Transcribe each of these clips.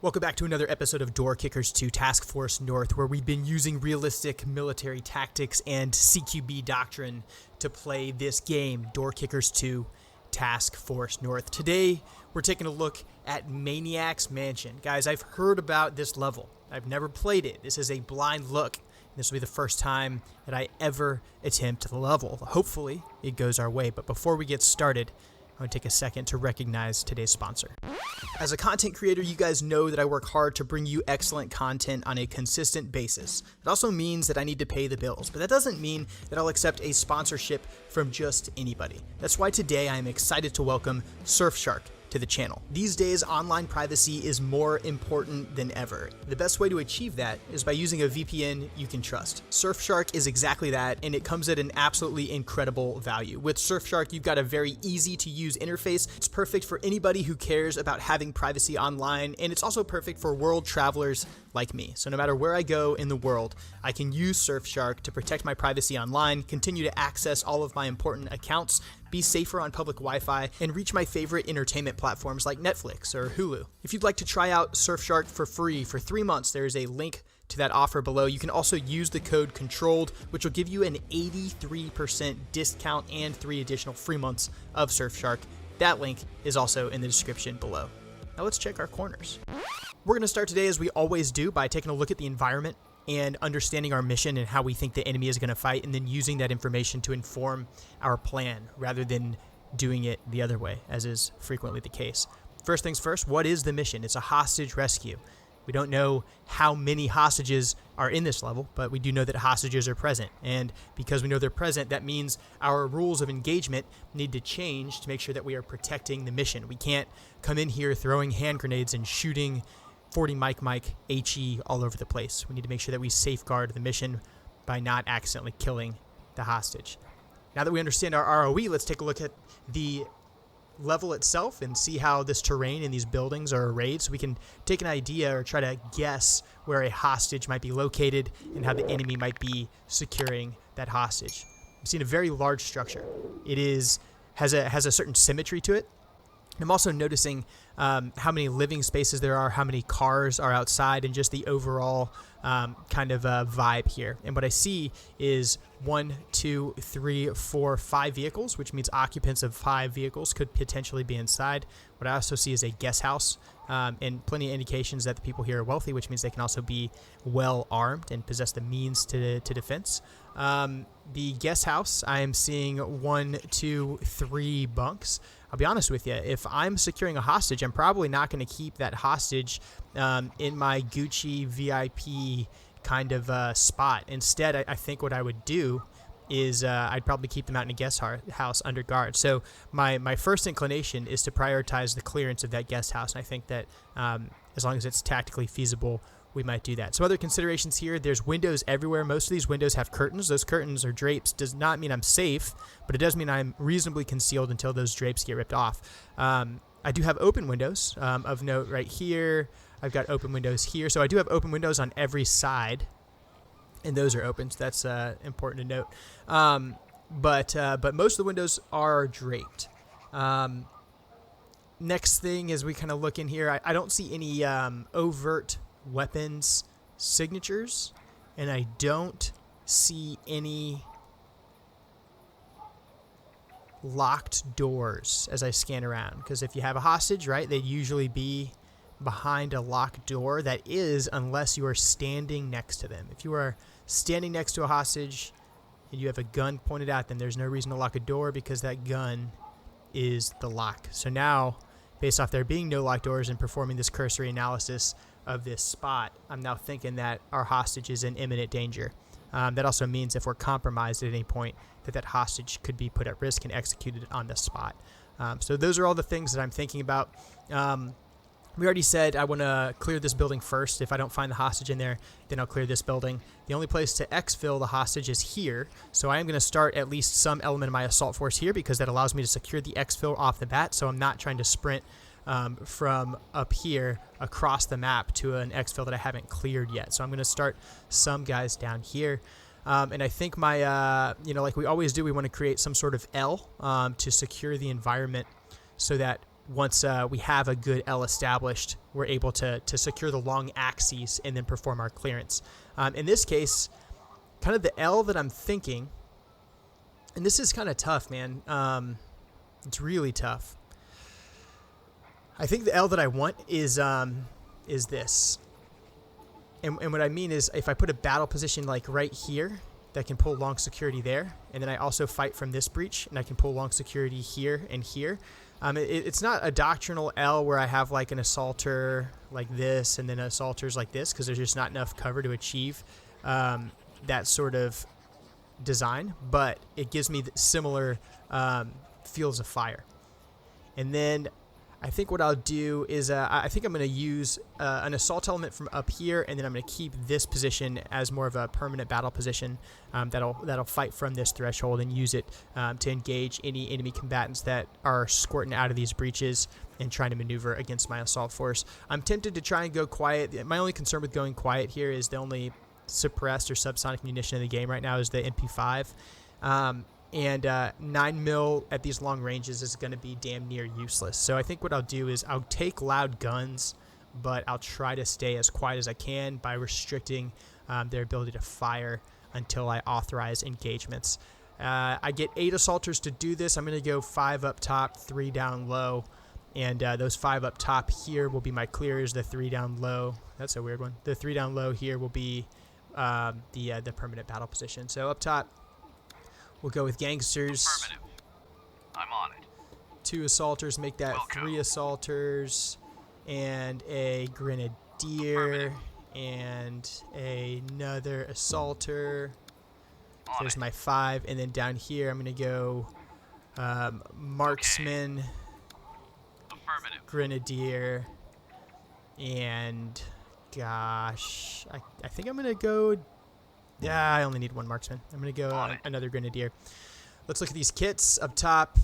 Welcome back to another episode of Door Kickers 2 Task Force North, where we've been using realistic military tactics and CQB doctrine to play this game, Door Kickers 2 Task Force North. Today, we're taking a look at Maniacs Mansion. Guys, I've heard about this level. I've never played it. This is a blind look. This will be the first time that I ever attempt the level. Hopefully, it goes our way. But before we get started, I want to take a second to recognize today's sponsor. As a content creator, you guys know that I work hard to bring you excellent content on a consistent basis. It also means that I need to pay the bills, but that doesn't mean that I'll accept a sponsorship from just anybody. That's why today I am excited to welcome Surfshark to the channel. These days, online privacy is more important than ever. The best way to achieve that is by using a VPN you can trust. Surfshark is exactly that, and it comes at an absolutely incredible value. With Surfshark, you've got a very easy to use interface. It's perfect for anybody who cares about having privacy online, and it's also perfect for world travelers like me. So no matter where I go in the world, I can use Surfshark to protect my privacy online, continue to access all of my important accounts, be safer on public Wi-Fi, and reach my favorite entertainment platforms like Netflix or Hulu. If you'd like to try out Surfshark for free for 3 months, there is a link to that offer below. You can also use the code CONTROLLED, which will give you an 83% discount and 3 additional free months of Surfshark. That link is also in the description below. Now let's check our corners. We're going to start today, as we always do, by taking a look at the environment and understanding our mission and how we think the enemy is going to fight, and then using that information to inform our plan rather than doing it the other way, as is frequently the case. First things first, what is the mission? It's a hostage rescue. We don't know how many hostages are in this level, but we do know that hostages are present. And because we know they're present, that means our rules of engagement need to change to make sure that we are protecting the mission. We can't come in here throwing hand grenades and shooting 40 Mike HE all over the place. We need to make sure that we safeguard the mission by not accidentally killing the hostage. Now that we understand our ROE, let's take a look at the level itself and see how this terrain and these buildings are arrayed, so we can take an idea or try to guess where a hostage might be located and how the enemy might be securing that hostage. I'm seeing a very large structure. It has a certain symmetry to it. I'm also noticing how many living spaces there are, how many cars are outside, and just the overall kind of vibe here. And what I see is 1, 2, 3, 4, 5 vehicles, which means occupants of 5 vehicles could potentially be inside. What I also see is a guest house, and plenty of indications that the people here are wealthy, which means they can also be well armed and possess the means to defense. The guest house, I am seeing 1, 2, 3 bunks. I'll be honest with you, if I'm securing a hostage, I'm probably not going to keep that hostage in my Gucci VIP kind of spot. Instead, I think what I would do is I'd probably keep them out in a guest house under guard. So my first inclination is to prioritize the clearance of that guest house. And I think that as long as it's tactically feasible, we might do that. Some other considerations here: there's windows everywhere. Most of these windows have curtains. Those curtains or drapes does not mean I'm safe, but it does mean I'm reasonably concealed until those drapes get ripped off. I do have open windows of note right here. I've got open windows here. So I do have open windows on every side, and those are open, so that's important to note. But most of the windows are draped. Next thing is we kind of look in here. I don't see any overt weapons signatures, and I don't see any locked doors as I scan around, because if you have a hostage, right, they'd usually be behind a locked door. That is, unless you are standing next to them. If you are standing next to a hostage and you have a gun pointed at them, there's no reason to lock a door, because that gun is the lock. So now, based off there being no locked doors and performing this cursory analysis of this spot, I'm now thinking that our hostage is in imminent danger. That also means if we're compromised at any point, that hostage could be put at risk and executed on the spot. So those are all the things that I'm thinking about. We already said I want to clear this building first. If I don't find the hostage in there, then I'll clear this building. The only place to exfil the hostage is here, so I am going to start at least some element of my assault force here, because that allows me to secure the exfil off the bat, so I'm not trying to sprint from up here across the map to an exfil that I haven't cleared yet. So I'm going to start some guys down here. And I think my, like we always do, we want to create some sort of L to secure the environment so that once we have a good L established, we're able to secure the long axes and then perform our clearance. In this case, kind of the L that I'm thinking, and this is kind of tough, man. It's really tough. I think the L that I want is this. And what I mean is if I put a battle position like right here, that can pull long security there, and then I also fight from this breach, and I can pull long security here and here. It's not a doctrinal L where I have like an assaulter like this and then assaulters like this, because there's just not enough cover to achieve that sort of design, but it gives me similar fields of fire. And then I think what I'll do is I think I'm going to use an assault element from up here, and then I'm going to keep this position as more of a permanent battle position that'll fight from this threshold and use it to engage any enemy combatants that are squirting out of these breaches and trying to maneuver against my assault force. I'm tempted to try and go quiet. My only concern with going quiet here is the only suppressed or subsonic munition in the game right now is the MP5. And 9mm at these long ranges is going to be damn near useless. So I think what I'll do is I'll take loud guns, but I'll try to stay as quiet as I can by restricting their ability to fire until I authorize engagements. I get 8 assaulters to do this. I'm going to go 5 up top, 3 down low. And those 5 up top here will be my clears. The 3 down low, that's a weird one. The 3 down low here will be the permanent battle position. So up top, we'll go with gangsters. Affirmative. I'm on it. 2 assaulters, make that 3 assaulters, and a grenadier, and another assaulter. There's my 5, and then down here I'm going to go marksman, grenadier, and gosh, I think I'm going to go... Yeah, I only need 1 marksman. I'm going to go another grenadier. Let's look at these kits. Up top,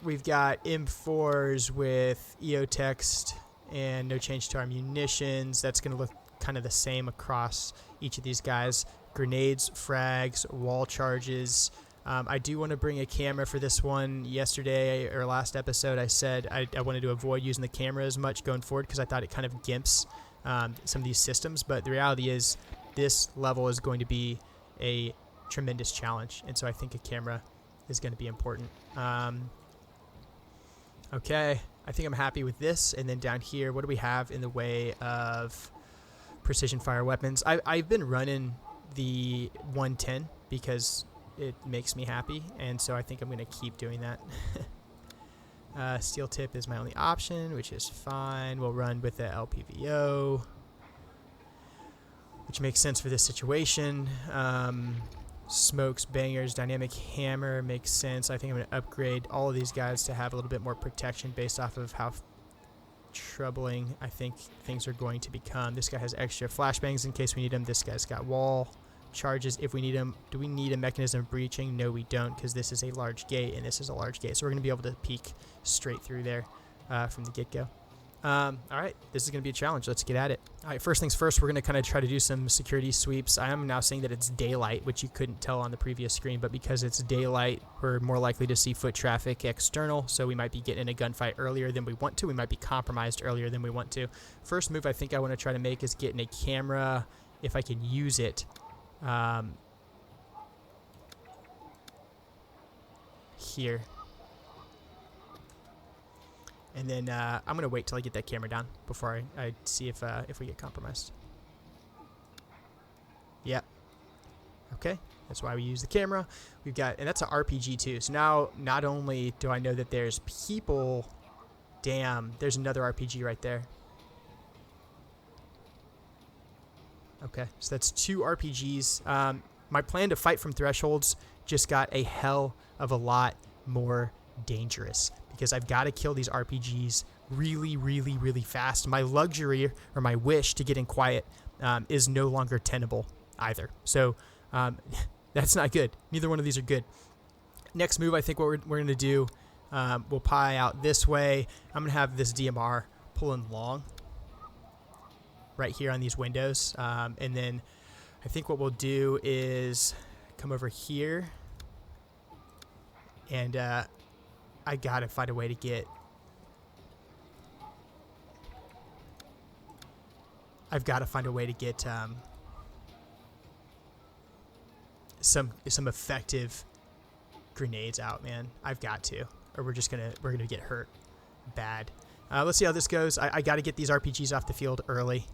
we've got M4s with EO text and no change to our munitions. That's going to look kind of the same across each of these guys. Grenades, frags, wall charges. I do want to bring a camera for this one. Yesterday or last episode, I said I wanted to avoid using the camera as much going forward because I thought it kind of gimps some of these systems. But the reality is, this level is going to be a tremendous challenge, and so I think a camera is going to be important. Okay, I think I'm happy with this. And then down here, what do we have in the way of precision fire weapons? I've been running the 110 because it makes me happy, and so I think I'm going to keep doing that. Steel tip is my only option, which is fine. We'll run with the LPVO, which makes sense for this situation. Smokes, bangers, dynamic hammer makes sense. I think I'm going to upgrade all of these guys to have a little bit more protection based off of how troubling I think things are going to become. This guy has extra flashbangs in case we need them. This guy's got wall charges if we need them. Do we need a mechanism of breaching? No, we don't, because this is a large gate and this is a large gate. So we're going to be able to peek straight through there from the get-go. All right, this is going to be a challenge. Let's get at it. All right, first things first, we're going to kind of try to do some security sweeps. I am now saying that it's daylight, which you couldn't tell on the previous screen, but because it's daylight, we're more likely to see foot traffic external, so we might be getting in a gunfight earlier than we want to. We might be compromised earlier than we want to. First move I think I want to try to make is getting a camera, if I can use it, here. And then I'm going to wait till I get that camera down before I see if we get compromised. Yep. Okay. That's why we use the camera. We've got, and that's an RPG too. So now not only do I know that there's people, damn, there's another RPG right there. Okay. So that's 2 RPGs. My plan to fight from thresholds just got a hell of a lot more dangerous, because I've got to kill these RPGs really, really, really fast. My luxury or my wish to get in quiet is no longer tenable either. So that's not good. Neither one of these are good. Next move, I think what we're going to do, we'll pie out this way. I'm going to have this DMR pulling long right here on these windows. And then I think what we'll do is come over here and I gotta find a way to get I've got to find a way to get some effective grenades out, man. I've got to, or we're gonna get hurt bad. Let's see how this goes. I got to get these RPGs off the field early.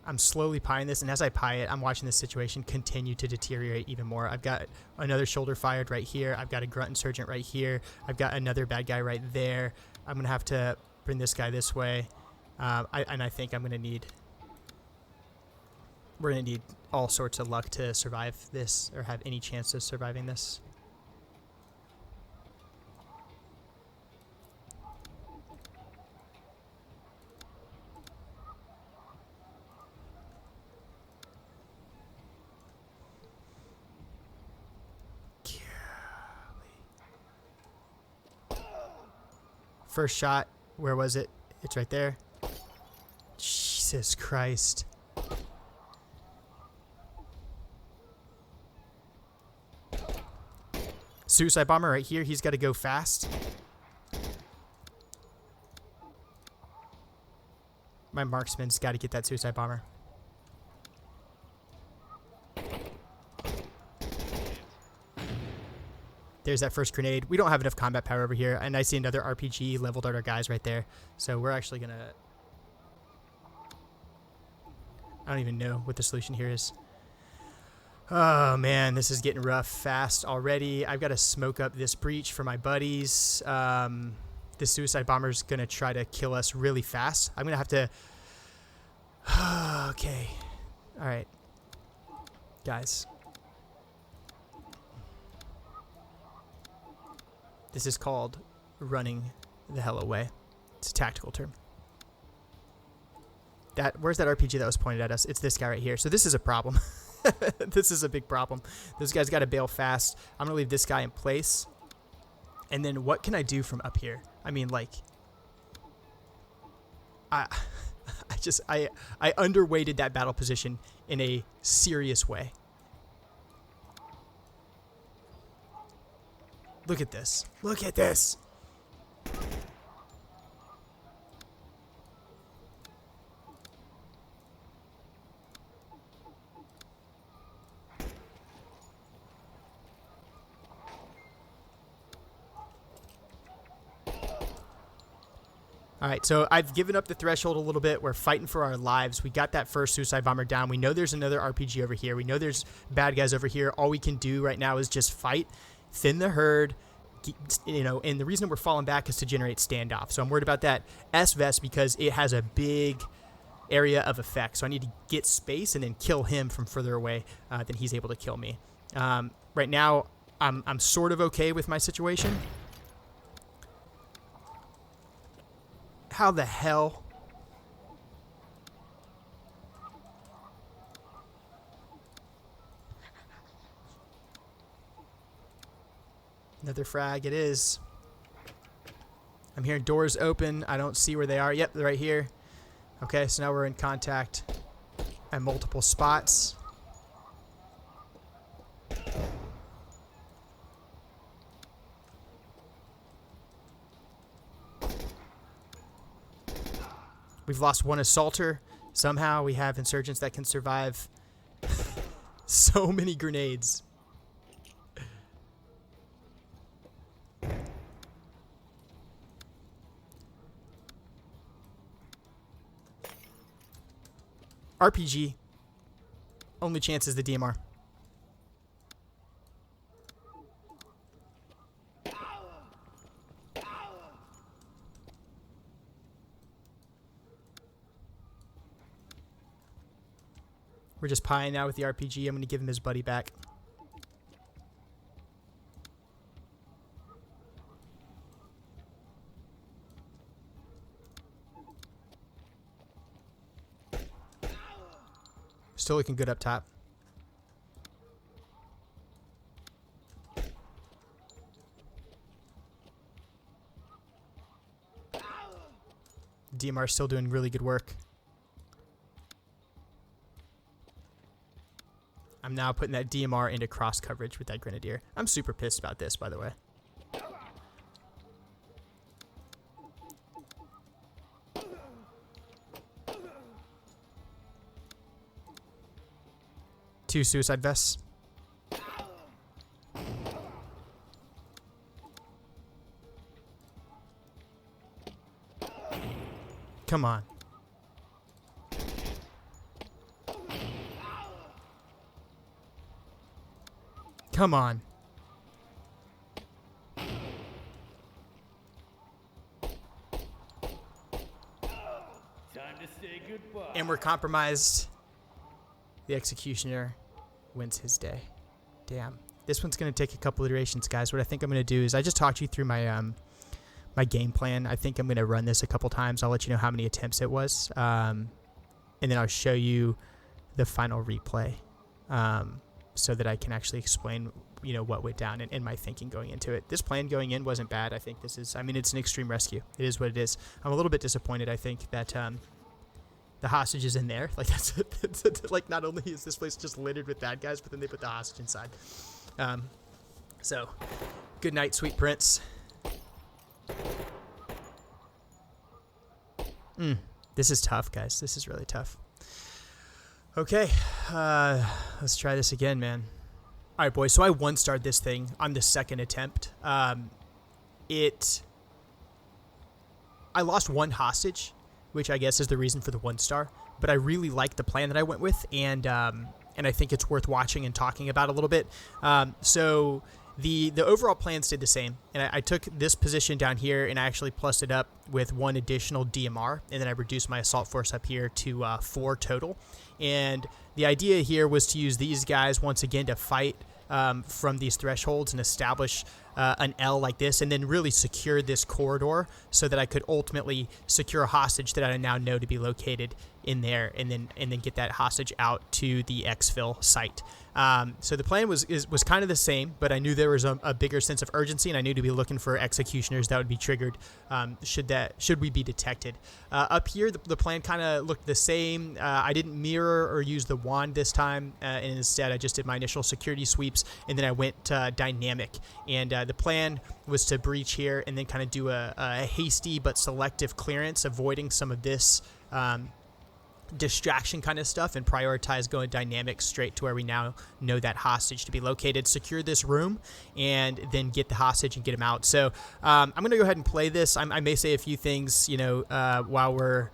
I'm slowly pieing this, and as I pie it, I'm watching this situation continue to deteriorate even more. I've got another shoulder fired right here. I've got a grunt insurgent right here. I've got another bad guy right there. I'm going to have to bring this guy this way. I think we're going to need all sorts of luck to survive this, or have any chance of surviving this. First shot, where was it? It's right there. Jesus Christ. Suicide bomber right here. He's got to go fast. My marksman's got to get that suicide bomber. There's that first grenade. We don't have enough combat power over here. And I see another RPG leveled at our guys right there. So we're actually going to... I don't even know what the solution here is. Oh, man. This is getting rough fast already. I've got to smoke up this breach for my buddies. This suicide bomber's going to try to kill us really fast. I'm going to have to... Okay. All right. Guys. This is called running the hell away. It's a tactical term. Where's that RPG that was pointed at us? It's this guy right here. So this is a problem. This is a big problem. Those guys got to bail fast. I'm going to leave this guy in place. And then what can I do from up here? I mean, like... I underweighted that battle position in a serious way. Look at this. Look at this. All right, so I've given up the threshold a little bit. We're fighting for our lives. We got that first suicide bomber down. We know there's another RPG over here. We know there's bad guys over here. All we can do right now is just fight, thin the herd, you know, and the reason we're falling back is to generate standoff. So I'm worried about that S-Vest because it has a big area of effect. So I need to get space and then kill him from further away than he's able to kill me. Right now, I'm sort of okay with my situation. How the hell? Another frag, it is. I'm hearing doors open. I don't see where they are. Yep, they're right here. Okay, so now we're in contact at multiple spots. We've lost one assaulter. Somehow we have insurgents that can survive so many grenades. RPG. Only chance is the DMR. We're just pieing now with the RPG. I'm going to give him his buddy back. Still looking good up top. DMR still doing really good work. I'm now putting that DMR into cross coverage with that Grenadier. I'm super pissed about this, by the way. 2 suicide vests. Come on. Come on. Time to say goodbye. And we're compromised. The executioner wins his day. Damn. This one's going to take a couple iterations, guys. What I think I'm going to do is I just talked you through my my game plan. I think I'm going to run this a couple times. I'll let you know how many attempts it was. And then I'll show you the final replay so that I can actually explain, you know, what went down and my thinking going into it. This plan going in wasn't bad. I think this is, I mean, it's an extreme rescue. It is what it is. I'm a little bit disappointed, I think, that the hostage is in there. Like, that's like, not only is this place just littered with bad guys, but then they put the hostage inside. So, good night, sweet prince. This is tough, guys. This is really tough. Okay, let's try this again, man. All right, boys. So I one-starred this thing on the second attempt. I lost 1 hostage, which I guess is the reason for the 1 star. But I really like the plan that I went with, and I think it's worth watching and talking about a little bit. So the overall plan stayed the same, and I took this position down here, and I actually plussed it up with 1 additional DMR, and then I reduced my assault force up here to 4 total. And the idea here was to use these guys once again to fight from these thresholds and establish an L like this, and then really secure this corridor so that I could ultimately secure a hostage that I now know to be located in there, and then get that hostage out to the exfil site. So the plan was kind of the same, but I knew there was a bigger sense of urgency, and I knew to be looking for executioners that would be triggered should we be detected. Up here, the plan kind of looked the same. I didn't mirror or use the wand this time, and instead I just did my initial security sweeps, and then I went dynamic. And the plan was to breach here and then kind of do a hasty but selective clearance, avoiding some of this distraction kind of stuff, and prioritize going dynamic straight to where we now know that hostage to be located, secure this room, and then get the hostage and get him out. So I'm going to go ahead and play this. I may say a few things, you know, while we're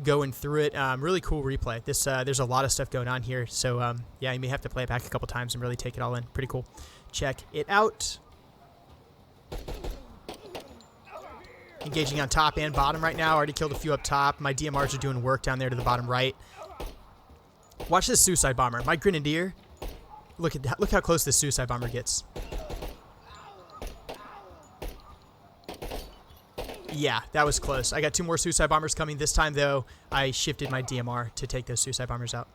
going through it. Really cool replay. There's a lot of stuff going on here. So yeah, you may have to play it back a couple times and really take it all in. Pretty cool. Check it out. Engaging on top and bottom right now. Already killed a few up top. My DMRs are doing work down there to the bottom right. Watch this suicide bomber. My grenadier. Look at that. Look how close this suicide bomber gets. Yeah, that was close. I got 2 more suicide bombers coming. This time, though, I shifted my DMR to take those suicide bombers out.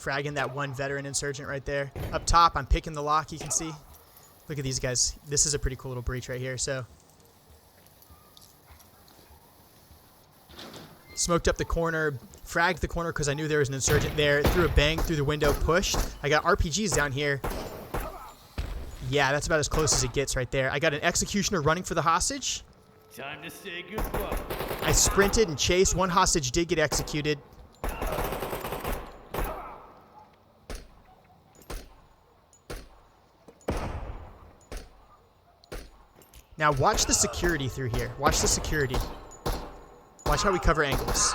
Fragging that 1 veteran insurgent right there. Up top, I'm picking the lock, you can see. Look at these guys. This is a pretty cool little breach right here. So, smoked up the corner, fragged the corner because I knew there was an insurgent there. Threw a bang through the window, pushed. I got RPGs down here. Yeah, that's about as close as it gets right there. I got an executioner running for the hostage. Time to say goodbye. I sprinted and chased. 1 hostage did get executed. Now watch the security through here. Watch the security. Watch how we cover angles.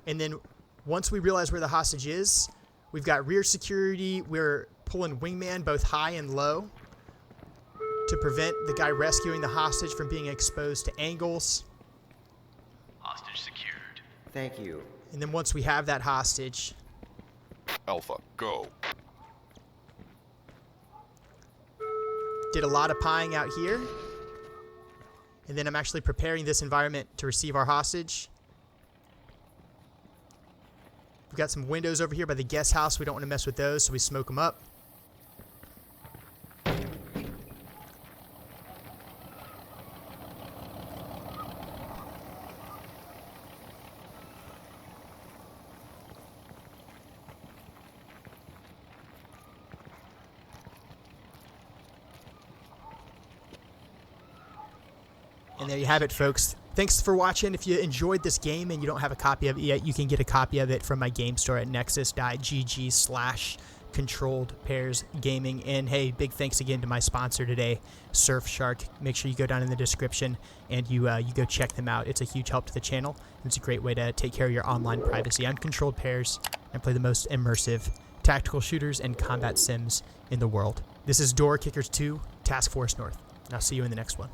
And then once we realize where the hostage is, we've got rear security. We're pulling wingman both high and low to prevent the guy rescuing the hostage from being exposed to angles. Hostage secured. Thank you. And then once we have that hostage, Alpha, go. did a lot of pieing out here. And then I'm actually preparing this environment to receive our hostage. We've got some windows over here by the guest house. We don't want to mess with those, so we smoke them up. And there you have it, folks. Thanks for watching. If you enjoyed this game and you don't have a copy of it yet, you can get a copy of it from my game store at nexus.gg/controlledpairsgaming. And hey, big thanks again to my sponsor today, Surfshark. Make sure you go down in the description and you go check them out. It's a huge help to the channel. And it's a great way to take care of your online privacy. I'm Controlled Pairs and play the most immersive tactical shooters and combat sims in the world. This is Door Kickers 2 Task Force North. And I'll see you in the next one.